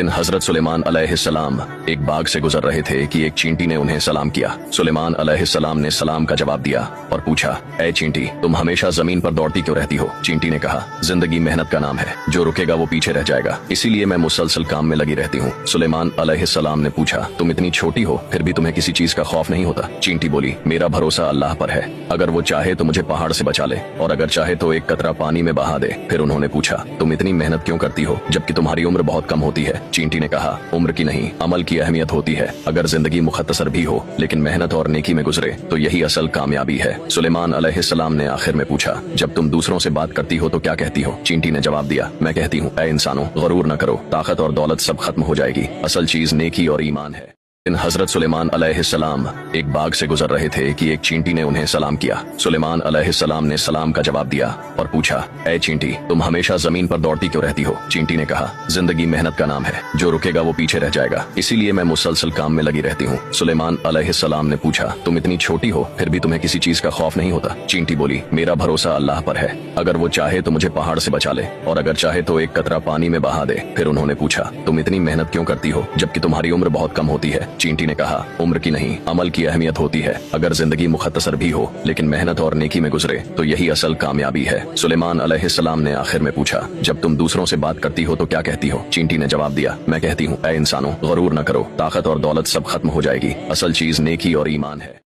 हजरत सुलेमान अलैहिस्सलाम एक बाग से गुजर रहे थे कि एक चींटी ने उन्हें सलाम किया। सुलेमान अलैहिस्सलाम ने सलाम का जवाब दिया और पूछा, ऐ चींटी, तुम हमेशा जमीन पर दौड़ती क्यों रहती हो? चींटी ने कहा, जिंदगी मेहनत का नाम है, जो रुकेगा वो पीछे रह जाएगा, इसीलिए मैं मुसलसल काम में लगी रहती हूँ। सुलेमान अलैहिस्सलाम ने पूछा, तुम इतनी छोटी हो फिर भी तुम्हें किसी चीज का खौफ नहीं होता? चींटी बोली, मेरा भरोसा अल्लाह पर है, अगर वो चाहे तो मुझे पहाड़ से बचा ले और अगर चाहे तो एक कतरा पानी में बहा दे। फिर उन्होंने पूछा, तुम इतनी मेहनत क्यों करती हो जबकि तुम्हारी उम्र बहुत कम होती है? चींटी ने कहा, उम्र की नहीं, अमल की अहमियत होती है। अगर जिंदगी मुख्तसर भी हो लेकिन मेहनत और नेकी में गुजरे तो यही असल कामयाबी है। सुलेमान अलैहिस्सलाम ने आखिर में पूछा, जब तुम दूसरों से बात करती हो तो क्या कहती हो? चींटी ने जवाब दिया, मैं कहती हूँ, ऐ इंसानों, गरूर न करो, ताकत और दौलत सब खत्म हो जाएगी, असल चीज नेकी और ईमान है। हजरत सुलेमान अलैहिस्सलाम एक बाग से गुजर रहे थे कि एक चींटी ने उन्हें सलाम किया। सुलेमान अलैहिस्सलाम ने सलाम का जवाब दिया और पूछा, ऐ चींटी, तुम हमेशा जमीन पर दौड़ती क्यों रहती हो? चींटी ने कहा, जिंदगी मेहनत का नाम है, जो रुकेगा वो पीछे रह जाएगा, इसीलिए मैं मुसलसल काम में लगी रहती हूँ। सुलेमान अलैहिस्सलाम ने पूछा, तुम इतनी छोटी हो फिर भी तुम्हें किसी चीज का खौफ नहीं होता? चींटी बोली, मेरा भरोसा अल्लाह पर है, अगर वो चाहे तो मुझे पहाड़ से बचा ले और अगर चाहे तो एक कतरा पानी में बहा दे। फिर उन्होंने पूछा, तुम इतनी मेहनत क्यों करती हो जबकि तुम्हारी उम्र बहुत कम होती है? चींटी ने कहा, उम्र की नहीं, अमल की अहमियत होती है। अगर जिंदगी मुख्तसर भी हो लेकिन मेहनत और नेकी में गुजरे तो यही असल कामयाबी है। सुलेमान अलैहिस्सलाम ने आखिर में पूछा, जब तुम दूसरों से बात करती हो तो क्या कहती हो? चींटी ने जवाब दिया, मैं कहती हूँ, ऐ इंसानों, गरूर न करो, ताकत और दौलत सब खत्म हो जाएगी, असल चीज नेकी और ईमान है।